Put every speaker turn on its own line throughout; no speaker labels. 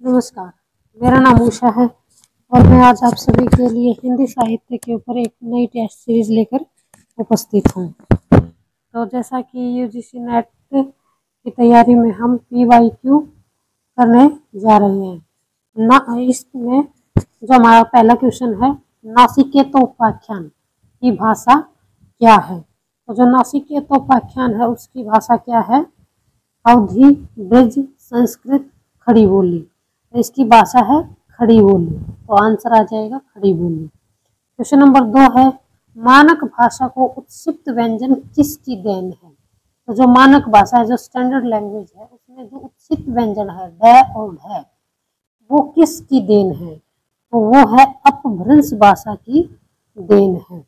नमस्कार, मेरा नाम उषा है और मैं आज आप सभी के लिए हिंदी साहित्य के ऊपर एक नई टेस्ट सीरीज लेकर उपस्थित हूँ। तो जैसा कि यूजीसी नेट की तैयारी में हम PYQ करने जा रहे हैं ना, इसमें जो हमारा पहला क्वेश्चन है, नासिकेतोपाख्यान की भाषा क्या है। तो जो नासिकेतोपाख्यान है उसकी भाषा क्या है? अवधी, ब्रज, संस्कृत, खड़ी बोली। तो इसकी भाषा है खड़ी बोली, तो आंसर आ जाएगा खड़ी बोली। क्वेश्चन नंबर 2 है, मानक भाषा को उत्क्षिप्त व्यंजन किसकी देन है। तो जो मानक भाषा है, जो स्टैंडर्ड लैंग्वेज है, उसमें जो उत्क्षिप्त व्यंजन है ड और ढ, वो किसकी देन है? तो वो है अपभ्रंश भाषा की देन है।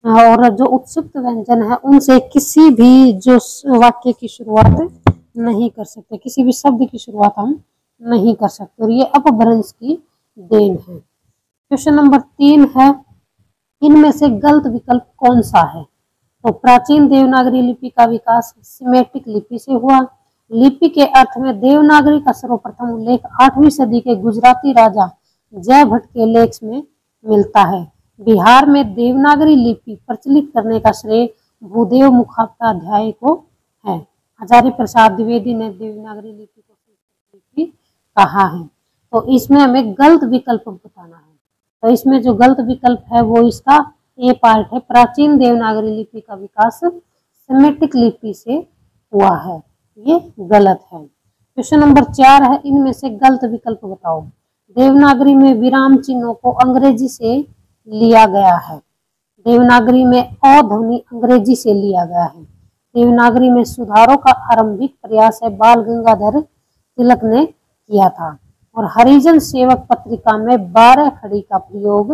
और जो उत्क्षिप्त व्यंजन है उनसे किसी भी जो वाक्य की शुरुआत नहीं कर सकते, किसी भी शब्द की शुरुआत हम नहीं कर सकते, और ये अपभ्रंश की देन है। क्वेश्चन नंबर 3 है, इनमें से गलत विकल्प कौन सा है। तो प्राचीन देवनागरी लिपि का विकास सिमेटिक लिपि से हुआ। लिपि के अर्थ में देवनागरी का सर्वप्रथम उल्लेख 8वीं सदी के गुजराती राजा जय भट्ट के लेख में मिलता है। बिहार में देवनागरी लिपि प्रचलित करने का श्रेय भूदेव मुखोपाध्याय को है। आचार्य प्रसाद द्विवेदी ने देवनागरी लिपि को लिपि कहा है। तो इसमें हमें गलत विकल्प बताना है। तो इसमें जो गलत विकल्प है वो इसका ए पार्ट है, प्राचीन देवनागरी लिपि का विकास सेमेटिक लिपि से हुआ है, ये गलत है। क्वेश्चन नंबर 4 है, इनमें से गलत विकल्प बताओ। देवनागरी में विराम चिन्हों को अंग्रेजी से लिया गया है। देवनागरी में अ ध्वनि अंग्रेजी से लिया गया है। देवनागरी में सुधारों का आरंभिक प्रयास है बाल गंगाधर तिलक ने किया था, और हरिजन सेवक पत्रिका में 12 खड़ी का प्रयोग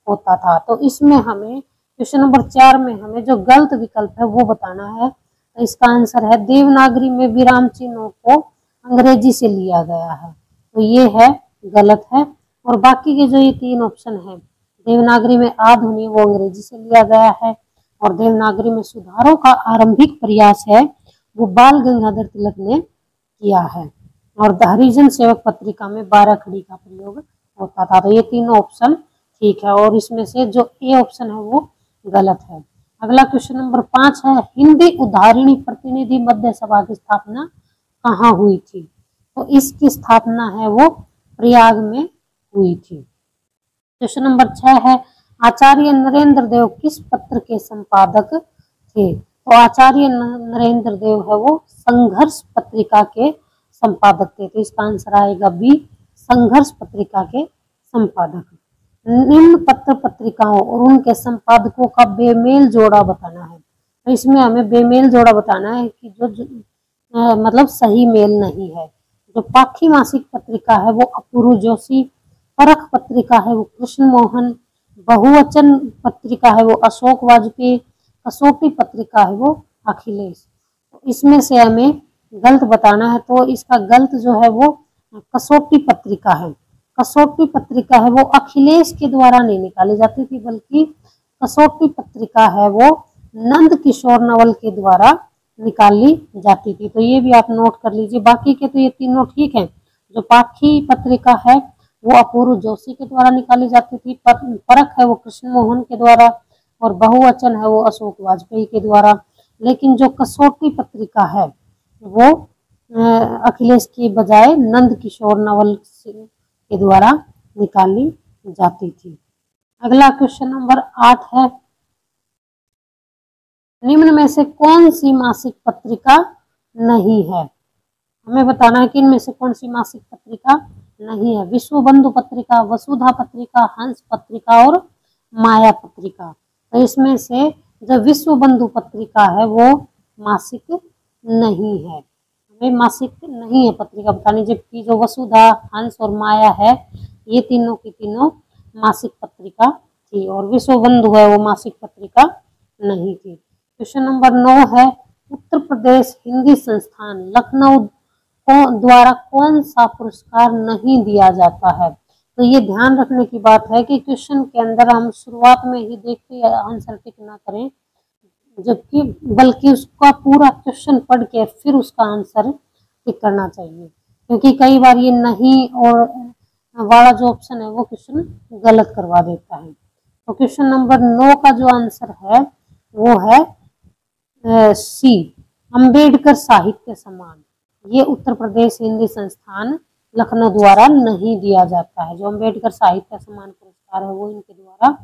होता था। तो इसमें हमें क्वेश्चन नंबर 4 में हमें जो गलत विकल्प है वो बताना है। तो इसका आंसर है देवनागरी में विराम चिन्हों को अंग्रेजी से लिया गया है, तो ये है गलत है। और बाकी के जो ये 3 ऑप्शन है, देवनागरी में आ ध्वनि वो अंग्रेजी से लिया गया है, और देवनागरी में सुधारों का आरंभिक प्रयास है वो बाल गंगाधर तिलक ने किया है, और हरिजन सेवक पत्रिका में 12 खड़ी का प्रयोग होता था। तो ये तीनों ऑप्शन ठीक है, और इसमें से जो ए ऑप्शन है वो गलत है। अगला क्वेश्चन नंबर 5 है, हिंदी उद्धारिणी प्रतिनिधि मध्य सभा की स्थापना कहाँ हुई थी। तो इसकी स्थापना है वो प्रयाग में हुई थी। क्वेश्चन नंबर 6 है, आचार्य नरेंद्र देव किस पत्र के संपादक थे। तो आचार्य नरेंद्र देव है वो संघर्ष पत्रिका के संपादक थे, तो इसका आंसर आएगा बी, संघर्ष पत्रिका के संपादक। निम्न पत्र पत्रिकाओं और उनके संपादकों का बेमेल जोड़ा बताना है। तो इसमें हमें बेमेल जोड़ा बताना है कि जो मतलब सही मेल नहीं है। जो पाखी मासिक पत्रिका है वो अपूर्व जोशी, परख पत्रिका है वो कृष्ण मोहन, बहुवचन पत्रिका है वो अशोक वाजपेयी, कसौटी पत्रिका है वो अखिलेश। तो इसमें से हमें गलत बताना है। तो इसका गलत जो है वो कसौटी पत्रिका है। कसौटी पत्रिका है वो अखिलेश के द्वारा नहीं निकाली जाती थी, बल्कि कसौटी पत्रिका है वो नंद किशोर नवल के द्वारा निकाली जाती थी। तो ये भी आप नोट कर लीजिए। बाकी के तो ये तीनों ठीक है। जो पाखी पत्रिका है वो अपूर्व जोशी के द्वारा निकाली जाती थी, परख है वो कृष्ण मोहन के द्वारा, और बहुवचन है वो अशोक वाजपेयी के द्वारा। लेकिन जो कसौटी पत्रिका है वो अखिलेश की बजाय नंद किशोर नवल के द्वारा निकाली जाती थी। अगला क्वेश्चन नंबर 8 है, निम्न में से कौन सी मासिक पत्रिका नहीं है। हमें बताना है कि इनमें से कौन सी मासिक पत्रिका नहीं है। विश्व बंधु पत्रिका, वसुधा पत्रिका, हंस पत्रिका और माया पत्रिका। तो इसमें से जो विश्व बंधु पत्रिका है वो मासिक नहीं है, हमें मासिक नहीं है पत्रिका बतानी। जबकि जो वसुधा, हंस और माया है ये तीनों की तीनों मासिक पत्रिका थी, और विश्व बंधु है वो मासिक पत्रिका नहीं थी। क्वेश्चन नंबर 9 है, उत्तर प्रदेश हिंदी संस्थान लखनऊ द्वारा कौन सा पुरस्कार नहीं दिया जाता है। तो ये ध्यान रखने की बात है कि क्वेश्चन के अंदर हम शुरुआत में ही देख के आंसर टिक ना करें, जबकि बल्कि उसका पूरा क्वेश्चन पढ़ के फिर उसका आंसर टिक करना चाहिए। क्योंकि कई बार ये नहीं और वाला जो ऑप्शन है वो क्वेश्चन गलत करवा देता है। तो क्वेश्चन नंबर 9 का जो आंसर है वो है सी, अंबेडकर साहित्य सम्मान। ये उत्तर प्रदेश हिंदी संस्थान लखनऊ द्वारा नहीं दिया जाता है। जो अंबेडकर साहित्य सम्मान पुरस्कार है वो इनके द्वारा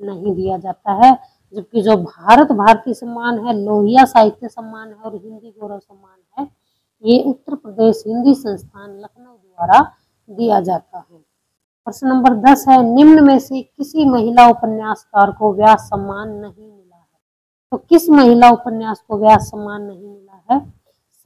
नहीं दिया जाता है। जबकि जो भारत भारती सम्मान है, लोहिया साहित्य सम्मान है और हिंदी गौरव सम्मान है, ये उत्तर प्रदेश हिंदी संस्थान लखनऊ द्वारा दिया जाता है। प्रश्न नंबर 10 है, निम्न में से किसी महिला उपन्यासकार को व्यास सम्मान नहीं मिला है। तो किस महिला उपन्यास को व्यास सम्मान नहीं मिला है?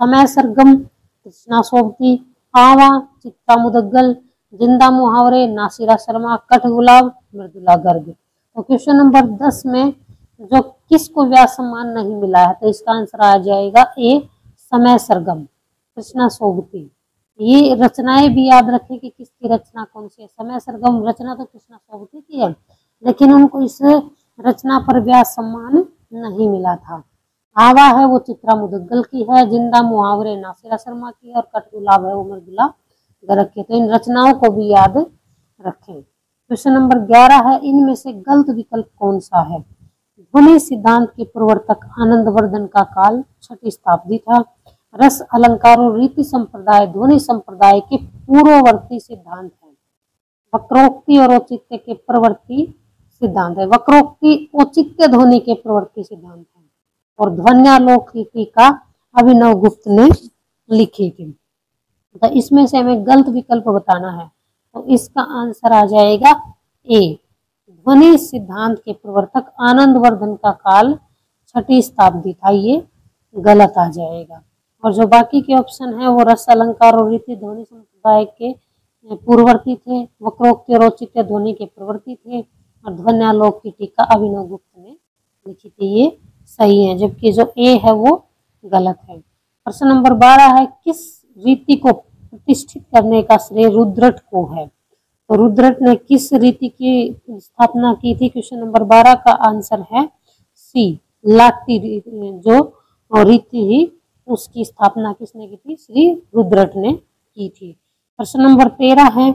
समय सरगम, कृष्णा सोबती, आवा, चित्ता मुदगल, जिंदा मुहावरे, नासिरा शर्मा, कठगुलाब, मृदुला गर्ग। तो क्वेश्चन नंबर 10 में जो किसको व्यास सम्मान नहीं मिला है, तो इसका आंसर आ जाएगा ए, समय सरगम, कृष्णा सोबती। ये रचनाएं भी याद रखें कि किसकी रचना कौन सी है। समय सरगम रचना तो कृष्णा सोबती की है, लेकिन उनको इस रचना पर व्यास सम्मान नहीं मिला था। आवा है वो चित्रा मुदगल की है, जिंदा मुहावरे नासिरा शर्मा की है और कठगुलाब है वो मृदुला गर्ग की। तो इन रचनाओं को भी याद रखें। क्वेश्चन नंबर 11 है, इनमें से गलत विकल्प कौन सा है? ध्वनि सिद्धांत के प्रवर्तक आनंदवर्धन का काल 6वीं शताब्दी था। रस अलंकार और रीति संप्रदाय ध्वनि संप्रदाय के पूर्ववर्ती सिद्धांत है। वक्रोक्ति और औचित्य के प्रवर्ती सिद्धांत है। वक्रोक्ति औचित्य ध्वनि के प्रवर्ती सिद्धांत है और ध्वन्यालोक की टीका अभिनव गुप्त ने लिखी थी। तो इसमें से हमें गलत विकल्प बताना है, तो इसका आंसर आ जाएगा ए, ध्वनि सिद्धांत के प्रवर्तक आनंदवर्धन का काल 6वीं शताब्दी था, ये गलत आ जाएगा। और जो बाकी के ऑप्शन है वो रस अलंकार और रीति ध्वनि संप्रदाय के पूर्ववर्ती थे, वक्रोक्ति और औचित्य ध्वनि के प्रवर्ती थे और ध्वन्यालोक की टीका अभिनव गुप्त ने लिखी थी, ये सही है। जबकि जो ए है वो गलत है। प्रश्न नंबर 12 है, किस रीति को प्रतिष्ठित करने का श्रेय रुद्रट को है? तो रुद्रट ने किस रीति की स्थापना की थी? क्वेश्चन नंबर 12 का आंसर है सी, लाटी जो रीति ही उसकी स्थापना किसने की थी? श्री रुद्रट ने की थी। प्रश्न नंबर 13 है,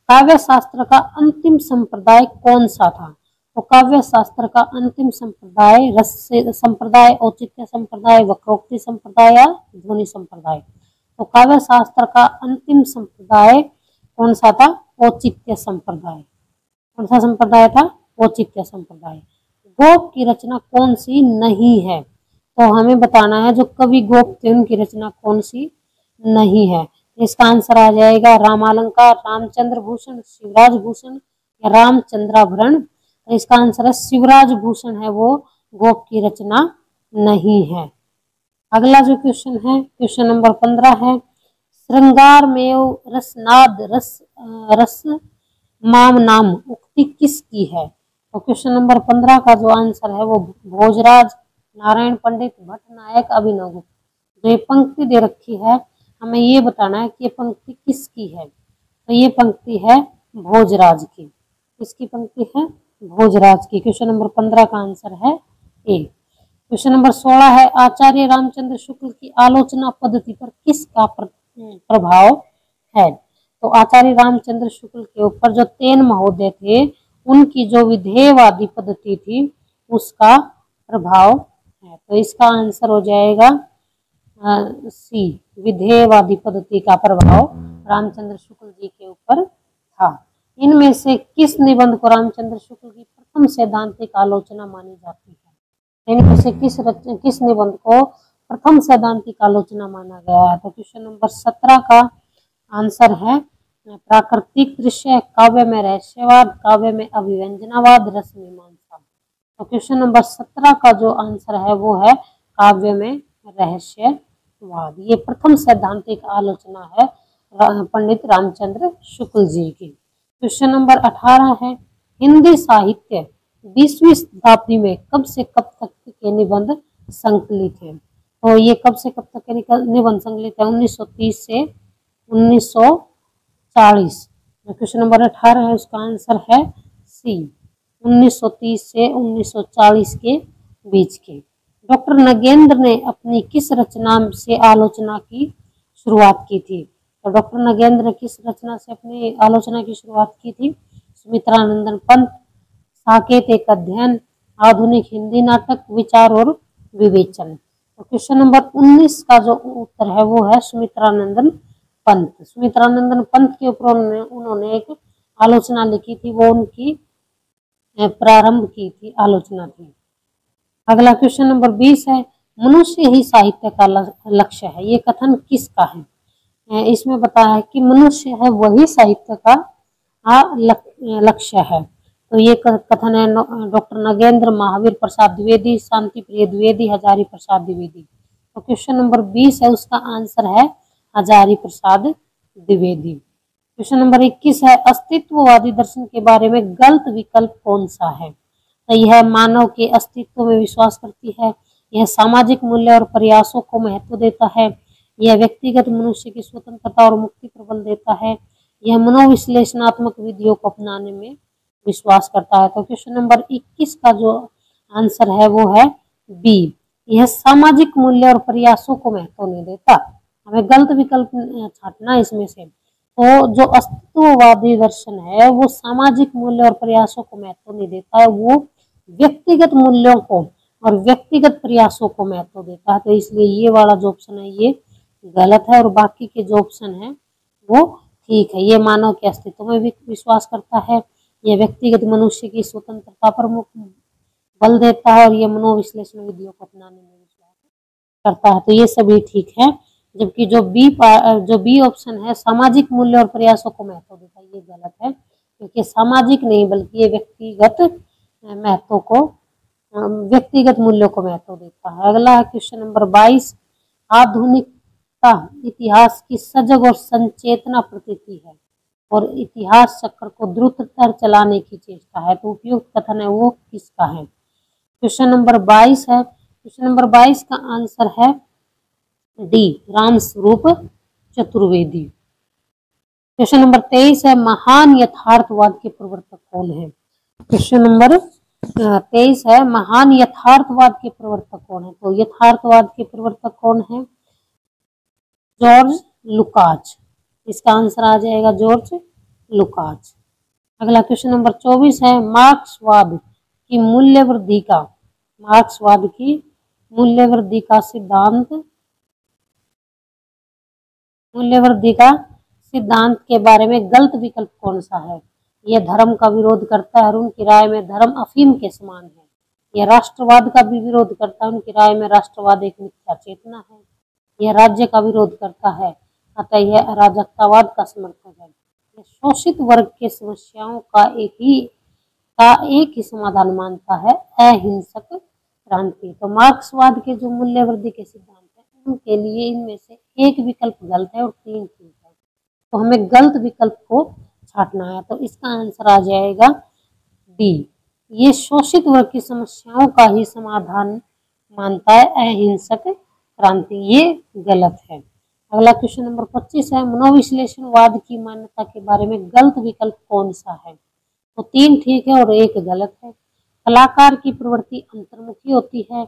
काव्य शास्त्र का अंतिम संप्रदाय कौन सा था? तो काव्य शास्त्र का अंतिम संप्रदाय रस संप्रदाय, औचित्य संप्रदाय, वक्रोक्ति संप्रदाय या ध्वनि संप्रदाय? तो काव्य शास्त्र का अंतिम संप्रदाय कौन सा था? औचित्य संप्रदाय। कौन सा संप्रदाय था? औचित्य संप्रदाय। गोप की रचना कौन सी नहीं है? तो हमें बताना है जो कवि गोप थे उनकी रचना कौन सी नहीं है। इसका आंसर आ जाएगा रामालंकार, रामचंद्र भूषण, शिवराज भूषण या रामचंद्राभरण। इसका आंसर है शिवराज भूषण है वो गोप की रचना नहीं है। अगला जो क्वेश्चन है, क्वेश्चन नंबर 15 है, श्रृंगार में रसनाद रस माम नाम उक्ति किसकी है? तो क्वेश्चन नंबर 15 का जो आंसर है वो भोजराज, नारायण पंडित, भट्टनायक, अभिनव गुप्त। जो ये पंक्ति दे रखी है हमें ये बताना है कि ये पंक्ति किसकी है। तो ये पंक्ति है भोजराज की। किसकी पंक्ति है? भोजराज की। क्वेश्चन नंबर 15 का आंसर है ए। क्वेश्चन नंबर 16 है, आचार्य रामचंद्र शुक्ल की आलोचना पद्धति पर किसका प्रभाव है? तो आचार्य रामचंद्र शुक्ल के ऊपर जो तेन महोदय थे उनकी जो विधेयवादी पद्धति थी उसका प्रभाव है। तो इसका आंसर हो जाएगा सी, विधेयवादी पद्धति का प्रभाव रामचंद्र शुक्ल जी के ऊपर था। इनमें से किस निबंध को रामचंद्र शुक्ल की प्रथम सैद्धांतिक आलोचना मानी जाती है? इनमें से किस निबंध को प्रथम सैद्धांतिक आलोचना माना गया है? तो क्वेश्चन नंबर 17 का आंसर है प्राकृतिक दृश्य, काव्य में रहस्यवाद, काव्य में अभिव्यंजनावाद, रस मीमांसा। तो क्वेश्चन नंबर 17 का जो आंसर है वो है काव्य में रहस्यवाद। ये प्रथम सैद्धांतिक आलोचना है पंडित रामचंद्र शुक्ल जी की। क्वेश्चन नंबर 18 है, हिंदी साहित्य 20वीं शताब्दी में कब से कब तक के निबंध संकलित है? तो ये कब से कब तक के निबंध संकलित है? 1930 से 1940। क्वेश्चन नंबर 18 है उसका आंसर है सी, 1930 से 1940 के बीच के डॉक्टर नगेंद्र ने अपनी किस रचना से आलोचना की शुरुआत की थी? तो डॉक्टर नगेंद्र ने किस रचना से अपनी आलोचना की शुरुआत की थी? सुमित्रानंदन पंत, साकेत एक अध्ययन, आधुनिक हिंदी नाटक, विचार और विवेचन। तो क्वेश्चन नंबर 19 का जो उत्तर है वो है सुमित्रानंदन पंत। सुमित्रानंदन पंत के ऊपर उन्होंने एक आलोचना लिखी थी, वो उनकी प्रारंभ की थी आलोचना थी। अगला क्वेश्चन नंबर 20 है, मनुष्य ही साहित्य का लक्ष्य है, ये कथन किसका है? इसमें बताया है कि मनुष्य है वही साहित्य का लक्ष्य है। तो ये कथन है डॉक्टर नगेंद्र, महावीर प्रसाद द्विवेदी, शांति प्रिय द्विवेदी, हजारी प्रसाद द्विवेदी। तो क्वेश्चन नंबर 20 है, उसका आंसर है हजारी प्रसाद द्विवेदी। क्वेश्चन नंबर 21 है, अस्तित्ववादी दर्शन के बारे में गलत विकल्प कौन सा है? तो यह मानव के अस्तित्व में विश्वास करती है, यह सामाजिक मूल्य और प्रयासों को महत्व देता है, यह व्यक्तिगत मनुष्य की स्वतंत्रता और मुक्ति पर बल देता है, यह मनोविश्लेषणात्मक विधियों को अपनाने में विश्वास करता है। तो क्वेश्चन नंबर 21 का जो आंसर है वो है बी, यह सामाजिक मूल्य और प्रयासों को महत्व नहीं देता। हमें गलत विकल्प छांटना इसमें से। तो जो अस्तित्ववादी दर्शन है वो सामाजिक मूल्य और प्रयासों को महत्व नहीं देता है, वो व्यक्तिगत मूल्यों को और व्यक्तिगत प्रयासों को महत्व देता है। तो इसलिए ये वाला जो ऑप्शन है ये गलत है और बाकी के जो ऑप्शन है वो ठीक है। ये मानव के अस्तित्व में भी विश्वास करता है, यह व्यक्तिगत मनुष्य की स्वतंत्रता पर बल देता है और ये मनोविश्लेषण विधियों को अपनाने में विश्वास करता है। तो ये सभी ठीक है, जबकि जो बी ऑप्शन है सामाजिक मूल्य और प्रयासों को महत्व देता है, ये गलत है, क्योंकि सामाजिक नहीं बल्कि ये व्यक्तिगत महत्व को, व्यक्तिगत मूल्यों को महत्व देता है। अगला है क्वेश्चन नंबर 22, आधुनिकता इतिहास की सजग और संचेतना प्रतीति है और इतिहास चक्र को द्रुततर चलाने की चेष्टा है। तो उपयुक्त कथन है वो किसका है? क्वेश्चन नंबर 22 है, क्वेश्चन नंबर 22 का आंसर है D, Ramswaroop Chaturvedi. Question number 23 है, महान यथार्थवाद के प्रवर्तक कौन है? क्वेश्चन नंबर 23 है, महान यथार्थवाद के प्रवर्तक कौन है? तो यथार्थवाद के प्रवर्तक कौन है? जॉर्ज लुकाच। इसका आंसर आ जाएगा जॉर्ज लुकाच। अगला क्वेश्चन नंबर 24 है, मार्क्सवाद की मूल्यवृद्धि का सिद्धांत के बारे में गलत विकल्प कौन सा है? यह धर्म का विरोध करता है और उनकी राय में धर्म अफीम के समान है, यह राष्ट्रवाद का भी विरोध करता है, उनकी राय में राष्ट्रवाद एक मिथ्या चेतना है, यह राज्य का विरोध करता है अतः यह अराजकतावाद का समर्थक है, यह शोषित वर्ग के समस्याओं का एक ही समाधान मानता है, अहिंसक क्रांति। तो मार्क्सवाद के जो मूल्यवृद्धि के सिद्धांत है उनके लिए इनमें से एक विकल्प गलत है और 3 ठीक है। तो हमें गलत विकल्प को छांटना है। तो इसका आंसर आ जाएगा डी, ये शोषित वर्ग की समस्याओं का ही समाधान मानता है, अहिंसक क्रांति, ये गलत है। अगला क्वेश्चन नंबर 25 है, मनोविश्लेषणवाद की मान्यता के बारे में गलत विकल्प कौन सा है? तो 3 ठीक है और 1 गलत है। कलाकार की प्रवृत्ति अंतर्मुखी होती है,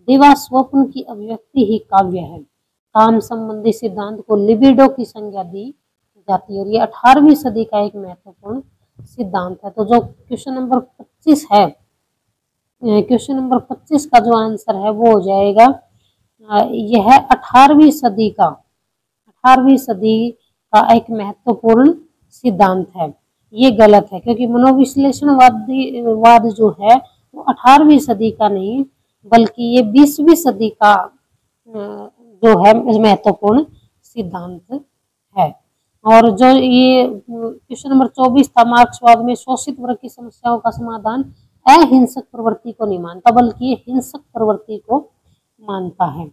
दिवा स्वप्न की अभिव्यक्ति ही काव्य है, काम संबंधी सिद्धांत को लिबिडो की संज्ञा दी जाती है और ये 18वीं सदी का एक महत्वपूर्ण सिद्धांत है। तो जो क्वेश्चन नंबर 25 है, क्वेश्चन नंबर 25 का जो आंसर है वो हो जाएगा, यह 18वीं सदी का एक महत्वपूर्ण सिद्धांत है, ये गलत है, क्योंकि मनोविश्लेषणवाद जो है वो 18वीं सदी का नहीं बल्कि ये 20वीं सदी का जो है महत्वपूर्ण सिद्धांत है। और जो ये क्वेश्चन नंबर 24 था, मार्क्सवाद में शोषित वर्ग की समस्याओं का समाधान अहिंसक प्रवृत्ति को नहीं मानता बल्कि ये हिंसक प्रवृत्ति को मानता है।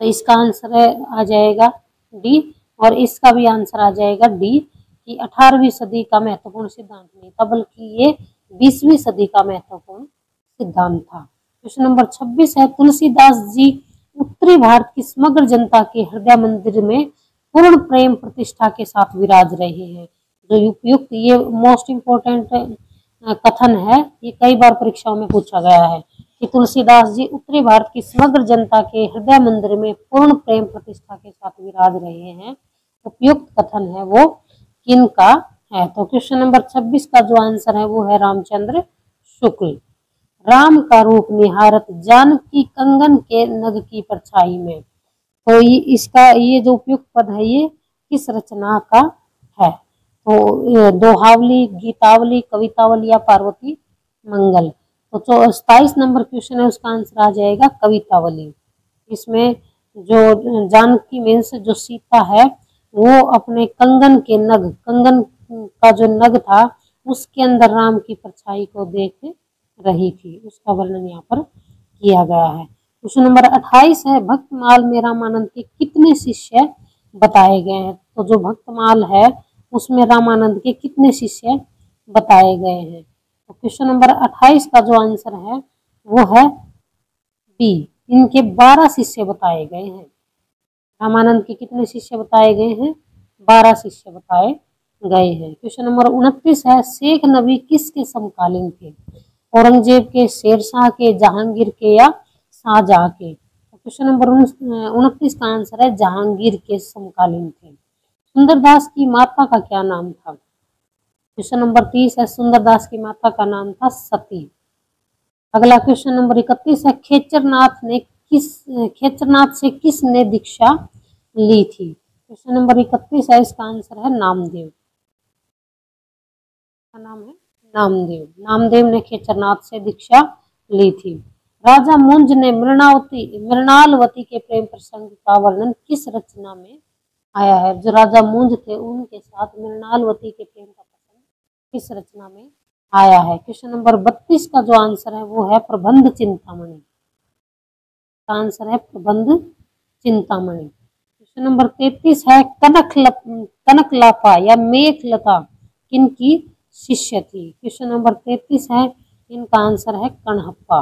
तो इसका आंसर आ जाएगा डी और इसका भी आंसर आ जाएगा डी कि 18वीं सदी का महत्वपूर्ण सिद्धांत नहीं था बल्कि ये 20वीं सदी का महत्वपूर्ण सिद्धांत था। क्वेश्चन नंबर 26 है, तुलसीदास जी उत्तरी भारत की समग्र जनता के हृदय मंदिर में पूर्ण प्रेम प्रतिष्ठा के साथ विराज रहे हैं। जो उपयुक्त, ये मोस्ट इम्पोर्टेंट कथन है, ये कई बार परीक्षाओं में पूछा गया है कि तुलसीदास जी उत्तरी भारत की समग्र जनता के हृदय मंदिर में पूर्ण प्रेम प्रतिष्ठा के साथ विराज रहे हैं। उपयुक्त कथन है वो किन का है? तो क्वेश्चन नंबर 26 का जो आंसर है वो है रामचंद्र शुक्ल। राम का रूप निहारत जानकी कंगन के नग की परछाई में। तो इसका ये जो उपयुक्त पद है ये किस रचना का है? तो दोहावली, गीतावली, कवितावली या पार्वती मंगल। तो 27 नंबर क्वेश्चन है उसका आंसर आ जाएगा कवितावली। इसमें जो जानकी मीन्स जो सीता है वो अपने कंगन के नग, कंगन का जो नग था उसके अंदर राम की परछाई को देख रही थी, उसका वर्णन यहाँ पर किया गया है। क्वेश्चन नंबर 28 है भक्तमाल में रामानंद के कितने शिष्य बताए गए हैं? तो जो भक्तमाल है उसमें रामानंद के कितने शिष्य बताए गए हैं? तो क्वेश्चन नंबर 28 का जो आंसर है वो है बी, इनके 12 शिष्य बताए गए हैं। रामानंद के कितने शिष्य बताए गए हैं? 12 शिष्य बताए गए हैं। क्वेश्चन नंबर 29 है शेख नबी किसके समकालीन थे? औरंगजेब के, शेरशाह के, जहांगीर के या शाहजहां के? क्वेश्चन नंबर 29 का आंसर है जहांगीर के समकालीन थे। सुंदरदास की माता का क्या नाम था? क्वेश्चन नंबर 30 है सुंदरदास की माता का नाम था सती। अगला क्वेश्चन नंबर 31 है खेचरनाथ से किसने दीक्षा ली थी? क्वेश्चन नंबर 31 है इसका आंसर है नामदेव। का नाम है नामदेव। नामदेव ने खेचरनाथ से दीक्षा ली थी। राजा मुंज ने मृणालवती के प्रेम प्रसंग का वर्णन किस रचना में आया है? जो राजा मुंज थे उनके साथ मृणालवती के प्रेम का प्रसंग किस रचना में आया है? क्वेश्चन नंबर 32 का जो आंसर है वो है प्रबंध चिंतामणि। का आंसर है प्रबंध चिंतामणि। क्वेश्चन नंबर 33 है कनकलापा या मेघलता किनकी शिष्य थी? क्वेश्चन नंबर 33 है इनका आंसर है कणहप्पा।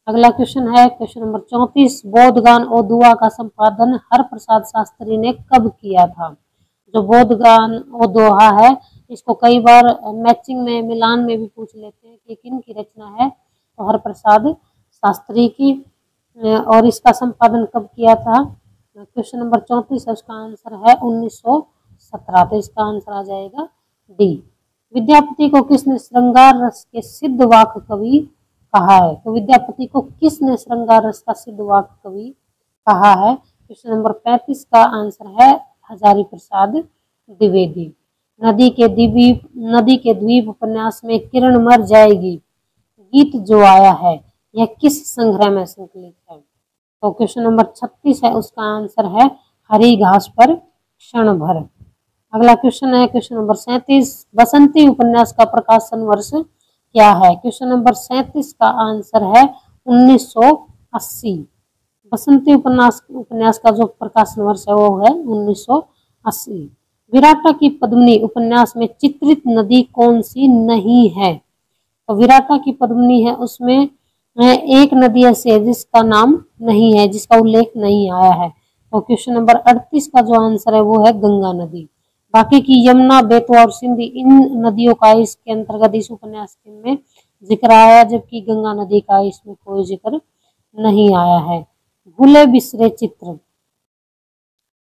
अगला क्वेश्चन है क्वेश्चन नंबर 34 बोधगान और दुआ का संपादन हरप्रसाद शास्त्री ने कब किया था? जो बोधगान और दोहा है इसको कई बार मैचिंग में, मिलान में भी पूछ लेते हैं कि किन की रचना है, तो हरप्रसाद शास्त्री की। और इसका संपादन कब किया था? क्वेश्चन नंबर 34 है उसका आंसर है 1917। तो इसका आंसर आ जाएगा डी। विद्यापति को किसने श्रृंगार रस के सिद्ध वाक कवि कहा है? तो विद्यापति को किसने श्रृंगार रस का सिद्ध वाक कवि कहा है? क्वेश्चन नंबर 35 का आंसर है हजारी प्रसाद द्विवेदी। नदी के द्वीप उपन्यास में किरण मर जाएगी गीत जो आया है यह किस संग्रह में संकलित है? तो क्वेश्चन नंबर 36 है उसका आंसर है हरी घास पर क्षण भर। अगला क्वेश्चन है क्वेश्चन नंबर 37 बसंती उपन्यास का प्रकाशन वर्ष क्या है? क्वेश्चन नंबर 37 का आंसर है 1980। बसंती उपन्यास का जो प्रकाशन वर्ष है वो है 1980। विराटा की पद्मिनी उपन्यास में चित्रित नदी कौन सी नहीं है? तो विराटा की पद्मिनी है उसमें एक नदी ऐसी है जिसका नाम नहीं है, जिसका उल्लेख नहीं आया है। तो क्वेश्चन नंबर 38 का जो आंसर है वो है गंगा नदी। बाकी की यमुना, बेतवा और सिंधी इन नदियों का इसके अंतर्गत इस उपन्यास में जिक्र आया, जबकि गंगा नदी का इसमें कोई जिक्र नहीं आया है। भूले बिसरे चित्र।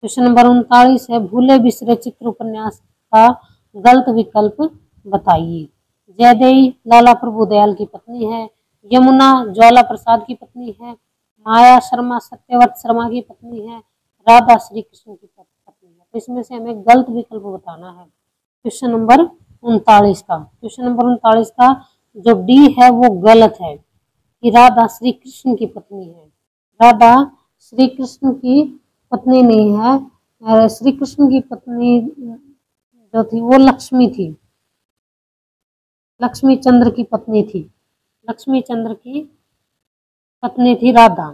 क्वेश्चन नंबर 39 है भूले बिसरे चित्र उपन्यास का गलत विकल्प बताइए। जयदेवी लाला प्रभुदयाल की पत्नी है, यमुना ज्वाला प्रसाद की पत्नी है, माया शर्मा सत्यव्रत शर्मा की पत्नी है, राधा श्री कृष्ण की पत्नी है। तो इसमें से हमें गलत विकल्प बताना है। क्वेश्चन नंबर 39 का क्वेश्चन नंबर 39 का जो डी है वो गलत है कि राधा श्री कृष्ण की पत्नी है। राधा श्री कृष्ण की पत्नी नहीं है। श्री कृष्ण की पत्नी जो थी वो लक्ष्मी थी, लक्ष्मी चंद्र की पत्नी थी। लक्ष्मी चंद्र की पत्नी थी राधा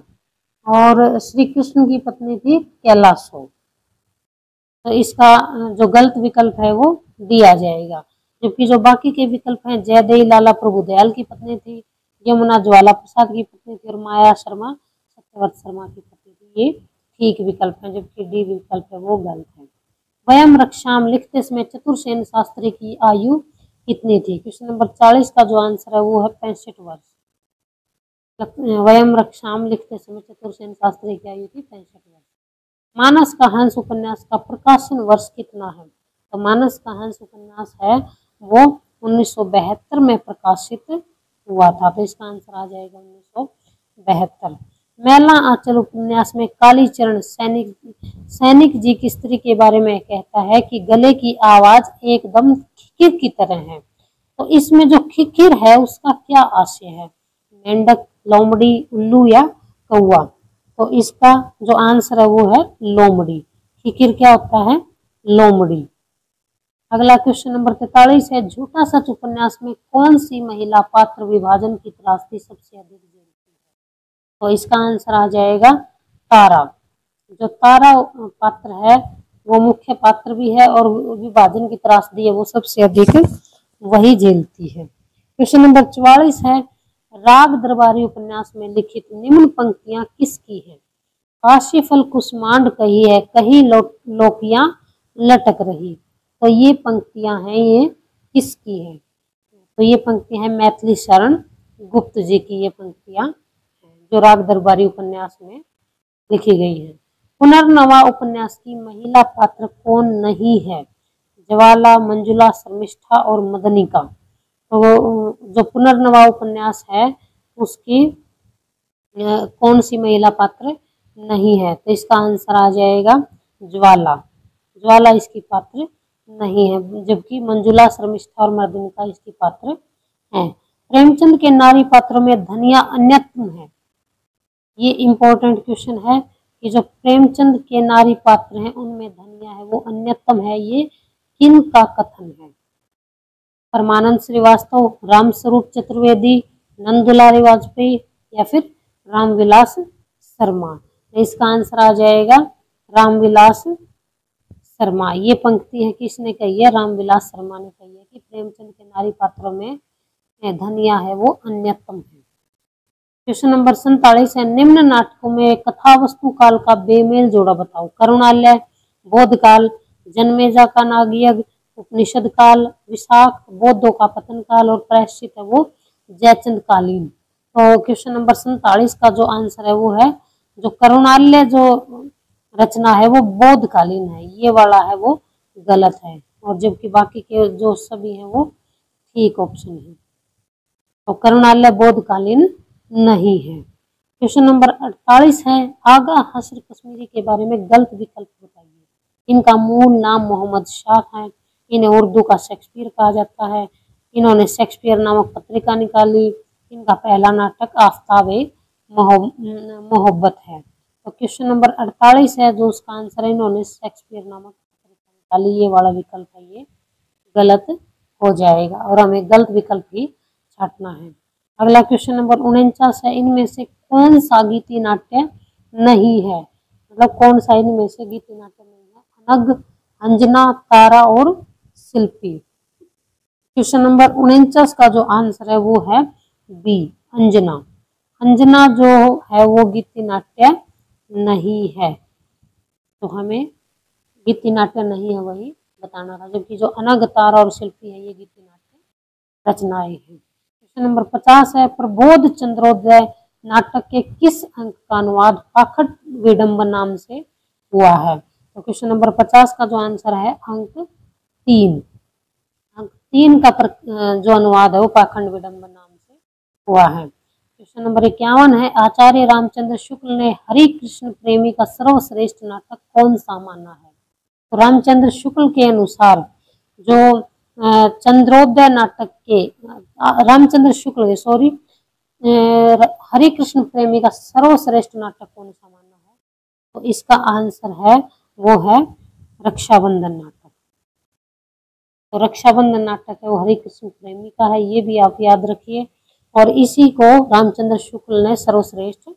और श्री कृष्ण की पत्नी थी कैलाशो। तो इसका जो गलत विकल्प है वो दिया जाएगा। जबकि जो बाकी के विकल्प हैं जयदेवी लाला प्रभुदयाल की पत्नी थी, यमुना ज्वाला प्रसाद की पत्नी थी और माया शर्मा सत्यव्रत शर्मा की पत्नी थी, ये ठीक विकल्प है। जबकि डी विकल्प है वो गलत है। वयम रक्षाम लिखते समय चतुर्सेन शास्त्री की आयु कितनी थी? क्वेश्चन नंबर 40 का जो आंसर है वो है 65 वर्ष। वयम रक्षाम लिखते समय चतुर्सेन शास्त्री की आयु थी 65 वर्ष। मानस का हंस उपन्यास का प्रकाशन वर्ष कितना है? तो मानस का हंस उपन्यास है वो 1972 में प्रकाशित हुआ था, तो इसका आंसर आ जाएगा 1972। मैला आंचल उपन्यास में कालीचरण सैनिक जी की स्त्री के बारे में कहता है कि गले की आवाज एकदम खिकिर की तरह है। तो इसमें जो खिकिर है उसका क्या आशय है? मेंढक, लोमड़ी, उल्लू या कौवा? तो इसका जो आंसर है वो है लोमड़ी। खिकिर क्या होता है? लोमड़ी। अगला क्वेश्चन नंबर 43 है, झूठा सच उपन्यास में कौन सी महिला पात्र विभाजन की त्रासदी सबसे अधिक झेलती है? तो इसका आंसर आ जाएगा तारा। जो तारा पात्र है वो मुख्य पात्र भी है और विभाजन की त्रासदी है वो सबसे अधिक वही झेलती है। क्वेश्चन नंबर 44 है, राग दरबारी उपन्यास में लिखित निम्न पंक्तियां किसकी है? काशीफल कुसुमांड कही है, कहीं लोकियां लटक रही। तो ये पंक्तियां हैं ये किसकी है? तो ये पंक्तियां हैं मैथिली शरण गुप्त जी की, ये पंक्तियां जो राग दरबारी उपन्यास में लिखी गई है। पुनर्नवा उपन्यास की महिला पात्र कौन नहीं है? ज्वाला, मंजुला, शर्मिष्ठा और मदनिका। तो जो पुनर्नवा उपन्यास है उसकी कौन सी महिला पात्र नहीं है? तो इसका आंसर आ जाएगा ज्वाला। ज्वाला इसकी पात्र नहीं है, जबकि मंजुला, शर्मिष्ठा और मदनिका इसकी पात्र हैं। प्रेमचंद के नारी पात्रों में धनिया अन्यतम है। ये इंपॉर्टेंट क्वेश्चन है कि जो प्रेमचंद के नारी पात्र हैं उनमें धनिया है वो अन्यतम है, ये किन का कथन है? परमानंद श्रीवास्तव, रामस्वरूप चतुर्वेदी, नंदुलारी वाजपेयी या फिर रामविलास शर्मा? इसका आंसर आ जाएगा रामविलास शर्मा। ये पंक्ति है किसने कही है? रामविलास शर्मा ने कही है कि प्रेमचंद के नारी पात्रों में धनिया है वो अन्यतम है। क्वेश्चन नंबर 47 है, निम्न नाटकों में कथा वस्तु काल का बेमेल जोड़ा बताओ। करुणालय, बोधकाल, जनमेजा का नागयज्ञ, उपनिषद काल, विशाख, बौद्धों का पतन काल और प्रायश्चित है वो जयचंद कालीन। तो क्वेश्चन नंबर 47 का जो आंसर है वो है जो करुणालय जो रचना है वो बौद्धकालीन है, ये वाला है वो गलत है, और जबकि बाकी के जो सभी हैं वो ठीक ऑप्शन है। तो करुणालय बौद्धकालीन नहीं है। क्वेश्चन नंबर 48 है, आगा हसर कश्मीरी के बारे में गलत विकल्प बताइए। इनका मूल नाम मोहम्मद शाह है, इन्हें उर्दू का शेक्सपियर कहा जाता है, इन्होंने शेक्सपियर नामक पत्रिका निकाली, इनका पहला नाटक आफ्ताबे मोहब्बत है। तो क्वेश्चन नंबर 48 है जो उसका आंसर है इन्होंने शेक्सपियर नामक पत्रिका निकाली, ये वाला विकल्प है ये गलत हो जाएगा और हमें गलत विकल्प ही छांटना है। अगला क्वेश्चन नंबर 49 है, इनमें से कौन सा गीति नाट्य नहीं है? मतलब कौन सा इनमें से गीति नाट्य नहीं है? अनग, अंजना, तारा और शिल्पी। क्वेश्चन नंबर 49 का जो आंसर है वो है बी, अंजना। अंजना जो है वो गीति नाट्य नहीं है, तो हमें गीति नाट्य नहीं है वही बताना था, जबकि जो अनग, तारा और शिल्पी है ये गीति नाट्य रचनाएं हैं। क्वेश्चन नंबर 50 है, प्रबोध चंद्रोदय नाटक के किस अंक का अनुवाद पाखंड विडंबन नाम से हुआ है? तो क्वेश्चन नंबर 50 का जो आंसर है अंक 3। अंक 3 का जो अनुवाद है वो पाखंड विडंबन नाम से हुआ है। क्वेश्चन नंबर 51 है, आचार्य रामचंद्र शुक्ल ने हरि कृष्ण प्रेमी का सर्वश्रेष्ठ नाटक कौन सा माना है? तो रामचंद्र शुक्ल के अनुसार जो चंद्रोदय नाटक के रामचंद्र शुक्ल हरि कृष्ण प्रेमी का सर्वश्रेष्ठ नाटक कौन सा माना है? तो इसका आंसर है वो है रक्षाबंधन नाटक। तो रक्षाबंधन नाटक है वो हरि कृष्ण प्रेमी का है, ये भी आप याद रखिए, और इसी को रामचंद्र शुक्ल ने सर्वश्रेष्ठ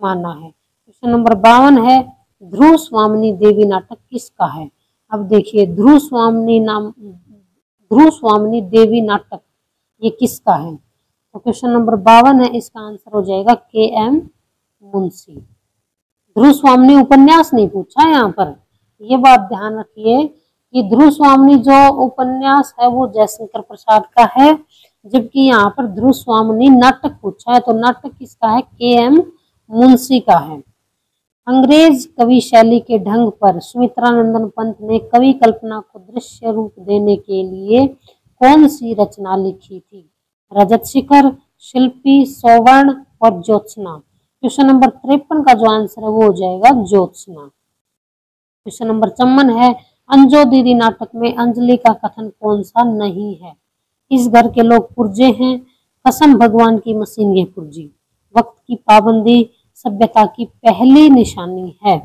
माना है। क्वेश्चन नंबर 52 है, ध्रुव स्वामिनी देवी नाटक किसका है? अब देखिए ध्रुव स्वामिनी देवी नाटक ये किसका है? तो क्वेश्चन नंबर 52 है, इसका आंसर हो जाएगा KM मुंशी। ध्रुव स्वामिनी उपन्यास नहीं पूछा है यहाँ पर, ये बात ध्यान रखिए कि ध्रुव स्वामिनी जो उपन्यास है वो जयशंकर प्रसाद का है, जबकि यहाँ पर ध्रुव स्वामी ने नाटक पूछा है, तो नाटक किसका है? के.एम. मुंशी का है। अंग्रेज कवि शैली के ढंग पर सुमित्रानंदन पंत ने कवि कल्पना को दृश्य रूप देने के लिए कौन सी रचना लिखी थी? रजत शिखर, शिल्पी, सौवर्ण और ज्योत्सना। क्वेश्चन नंबर 53 का जो आंसर है वो हो जाएगा ज्योत्सना। क्वेश्चन नंबर 54 है, अंजो दीदी नाटक में अंजलि का कथन कौन सा नहीं है? इस घर के लोग पुरजे हैं, कसम भगवान की मशीन ये पुरजी, वक्त की पाबंदी सभ्यता की पहली निशानी है,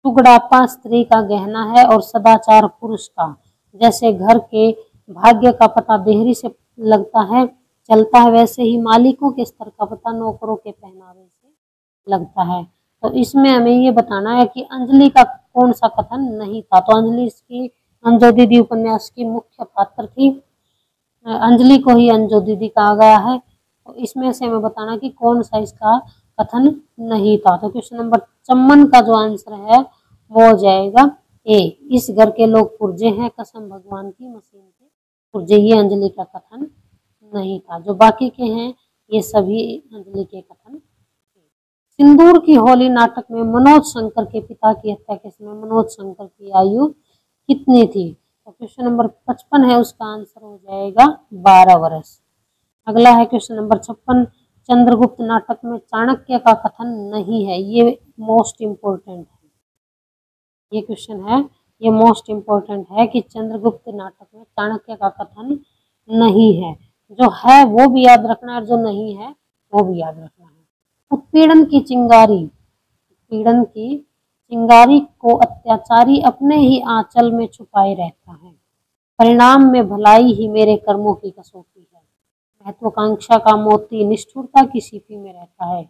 टुकड़ापा स्त्री का गहना है और सदाचार पुरुष का, जैसे घर के भाग्य का पता देहरी से लगता है चलता है, वैसे ही मालिकों के स्तर का पता नौकरों के पहनावे से लगता है। तो इसमें हमें ये बताना है कि अंजलि का कौन सा कथन नहीं था। तो अंजलि इसकी अंजो दीदी उपन्यास की मुख्य पात्र थी, अंजलि को ही अंजो दीदी कहा गया है। तो इसमें से हमें बताना कि कौन सा इसका कथन नहीं था। तो क्वेश्चन नंबर 54 का जो आंसर है वो हो जाएगा ए, इस घर के लोग पुरजे हैं, कसम भगवान की मशीन के पुरजे, ये अंजलि का कथन नहीं था। जो बाकी के हैं ये सभी अंजलि के कथन। सिंदूर की होली नाटक में मनोज शंकर के पिता की हत्या के समय मनोज शंकर की आयु कितनी थी? तो क्वेश्चन नंबर 55 है, उसका आंसर हो जाएगा 12 वर्ष। अगला है क्वेश्चन नंबर 56, चंद्रगुप्त नाटक में चाणक्य का कथन नहीं है, ये मोस्ट इम्पोर्टेंट है। ये क्वेश्चन है, ये मोस्ट इम्पोर्टेंट है कि चंद्रगुप्त नाटक में चाणक्य का कथन नहीं है। जो है वो भी याद रखना है और जो नहीं है वो भी याद रखना है। उत्पीड़न की चिंगारी, उत्पीड़न की चिंगारी को अत्याचारी अपने ही आंचल में छुपाए रहता है, परिणाम में भलाई ही मेरे कर्मों की कसौटी है, महत्वाकांक्षा का मोती निष्ठुरता की सीपी में रहता है,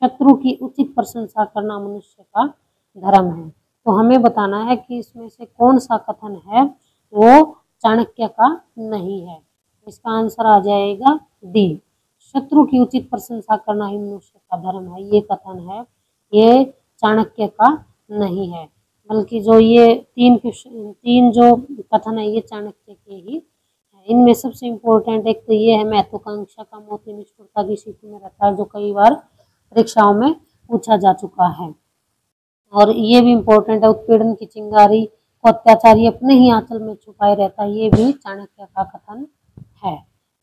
शत्रु की उचित प्रशंसा करना मनुष्य का धर्म है। तो हमें बताना है कि इसमें से कौन सा कथन है वो चाणक्य का नहीं है। इसका आंसर आ जाएगा डी, शत्रु की उचित प्रशंसा करना ही मनुष्य का धर्म है, ये कथन है, ये चाणक्य का नहीं है। बल्कि जो ये तीन जो कथन है ये चाणक्य के ही है। इनमें सबसे इम्पोर्टेंट एक तो ये है, महत्वाकांक्षा का मोती निष्ठुरता की स्थिति में रहता है, जो कई बार परीक्षाओं में पूछा जा चुका है। और ये भी इम्पोर्टेंट है, उत्पीड़न की चिंगारी को अत्याचारी अपने ही आंचल में छुपाए रहता है, ये भी चाणक्य का कथन है।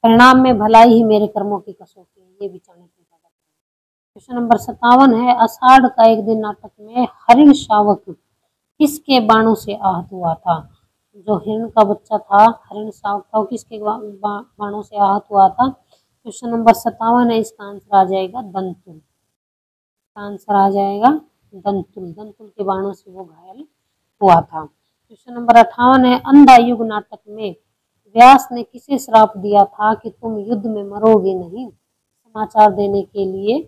परिणाम में भलाई ही मेरे कर्मों की कसौटी है, ये भी चाणक्य का कथन है। क्वेश्चन नंबर 57 है, आषाढ़ का एक दिन नाटक में हरिण शावक किसके बाणों से आहत हुआ था? जो हिरण का बच्चा था, हरिण शावक था, वो किसके बाणों से आहत हुआ था? क्वेश्चन नंबर 57 है, इसका आंसर आ जाएगा दंतुल। इसका आंसर आ जाएगा दंतुल, दंतुल के बाणों से वो घायल हुआ था। क्वेश्चन नंबर 58 है, अंधा युग नाटक में व्यास ने किसे श्राप दिया था कि तुम युद्ध में मरोगे नहीं, समाचार देने के लिए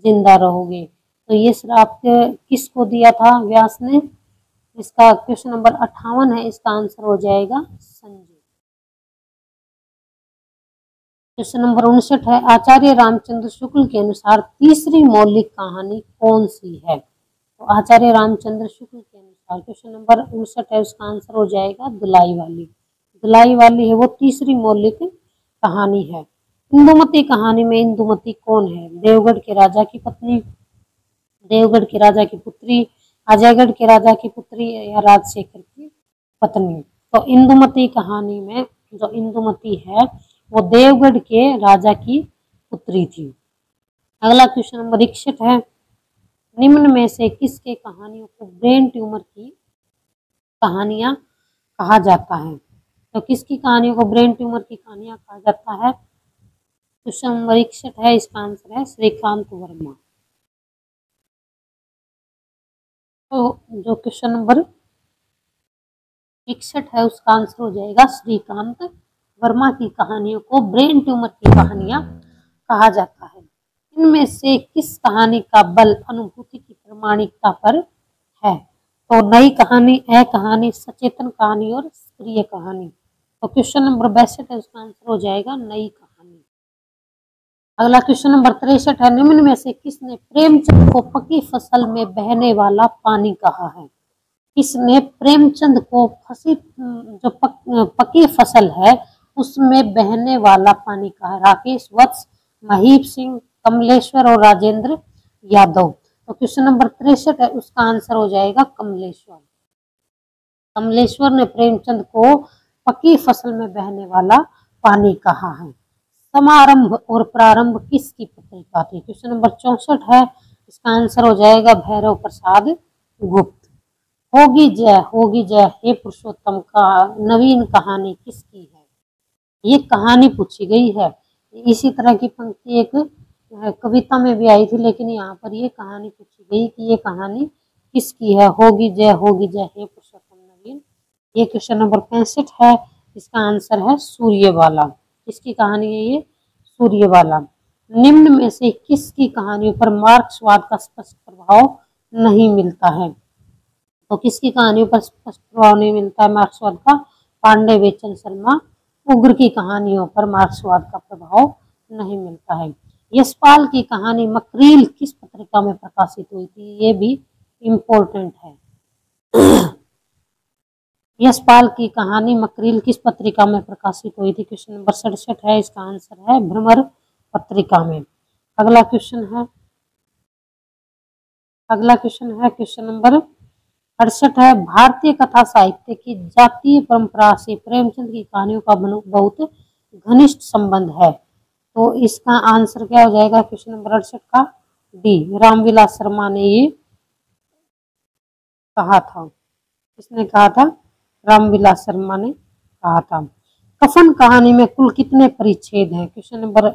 जिंदा रहोगे? तो ये श्राप किसको दिया था व्यास ने? इसका क्वेश्चन नंबर 58 है, इसका आंसर हो जाएगा संजय। क्वेश्चन नंबर 59 है, आचार्य रामचंद्र शुक्ल के अनुसार तीसरी मौलिक कहानी कौन सी है? तो आचार्य रामचंद्र शुक्ल के अनुसार क्वेश्चन नंबर 59 है, उसका आंसर हो जाएगा दुलाई वाली। दुलाई वाली है वो तीसरी मौलिक कहानी है। इंदुमती कहानी में इंदुमती कौन है? देवगढ़ के राजा की पत्नी, देवगढ़ के राजा की पुत्री, अजयगढ़ के राजा की पुत्री या राजशेखर की पत्नी? तो इंदुमती कहानी में जो इंदुमती है वो देवगढ़ के राजा की पुत्री थी। अगला क्वेश्चन नंबर 61 है, निम्न में से किसके कहानियों को ब्रेन ट्यूमर की कहानियां कहा जाता है? तो किसकी कहानियों को ब्रेन ट्यूमर की कहानियां कहा जाता है? क्वेश्चन नंबर 61 है, इसका आंसर है श्रीकांत वर्मा। तो जो क्वेश्चन नंबर 61 है उसका आंसर हो जाएगा श्रीकांत वर्मा की कहानियों को ब्रेन ट्यूमर की कहानियां कहा जाता है। इनमें से किस कहानी का बल अनुभूति की प्रामाणिकता पर है? तो नई कहानी, कहानी, सचेतन कहानी और सक्रिय कहानी। तो क्वेश्चन नंबर 62 है, उसका आंसर हो जाएगा नई कहानी। अगला क्वेश्चन नंबर 63 है, निम्न में से किसने प्रेमचंद को पकी फसल में बहने वाला पानी कहा है? किसने प्रेमचंद को फंसी जो पकी फसल है उसमें बहने वाला पानी कहा? राकेश, वत्स, महीप सिंह, कमलेश्वर और राजेंद्र यादव। तो क्वेश्चन नंबर 63 है, उसका आंसर हो जाएगा कमलेश्वर। कमलेश्वर ने प्रेमचंद को पकी फसल में बहने वाला पानी कहा है। समारंभ और प्रारंभ किसकी पत्रिका थी? क्वेश्चन नंबर 64 है, इसका आंसर हो जाएगा भैरव प्रसाद गुप्त। होगी जय हे पुरुषोत्तम का नवीन कहानी किसकी है? ये कहानी पूछी गई है। इसी तरह की पंक्ति एक कविता में भी आई थी, लेकिन यहाँ पर ये कहानी पूछी गई कि ये कहानी किसकी है? होगी जय हे पुरुषोत्तम नवीन। ये क्वेश्चन नंबर 65 है, इसका आंसर है सूर्यबाला। किसकी कहानी है ये? सूर्यबाला। निम्न में से किसकी कहानियों पर मार्क्सवाद का स्पष्ट प्रभाव नहीं मिलता है? तो किसकी कहानियों पर स्पष्ट प्रभाव नहीं मिलता है मार्क्सवाद का? पांडे, बेचन शर्मा, उग्र की कहानियों पर मार्क्सवाद का प्रभाव नहीं मिलता है। यशपाल की कहानी मकरील किस पत्रिका में प्रकाशित हुई थी? ये भी इम्पोर्टेंट है। यशपाल की कहानी मकरील किस पत्रिका में प्रकाशित हुई थी? क्वेश्चन नंबर 67 है, इसका आंसर है भ्रमर पत्रिका में। अगला क्वेश्चन है क्वेश्चन नंबर 68 है, भारतीय कथा साहित्य की जातीय परंपरा से प्रेमचंद की कहानियों का बहुत घनिष्ठ संबंध है। तो इसका आंसर क्या हो जाएगा क्वेश्चन नंबर 68 का? डी, रामविलास शर्मा ने ये कहा था। किसने कहा था? रामविलास शर्मा ने कहा था। कफन कहानी में कुल कितने परिच्छेद हैं? क्वेश्चन नंबर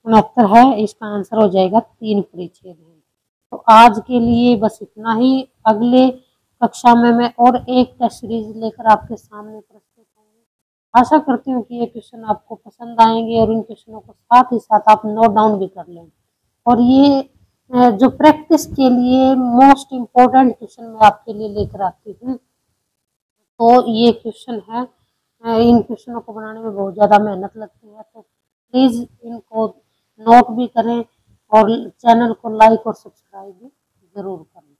69 है, इसका आंसर हो जाएगा 3 परिच्छेद हैं। तो आज के लिए बस इतना ही। अगले कक्षा में मैं और एक टेस्ट सीरीज लेकर आपके सामने प्रस्तुत होंगे। आशा करती हूँ कि ये क्वेश्चन आपको पसंद आएंगे और इन क्वेश्चनों को साथ ही साथ आप नोट डाउन भी कर लें। और ये जो प्रैक्टिस के लिए मोस्ट इम्पोर्टेंट क्वेश्चन मैं आपके लिए लेकर आती हूँ। तो ये क्वेश्चन है, इन क्वेश्चनों को बनाने में बहुत ज़्यादा मेहनत लगती है, तो प्लीज़ इनको नोट भी करें और चैनल को लाइक और सब्सक्राइब भी ज़रूर करें।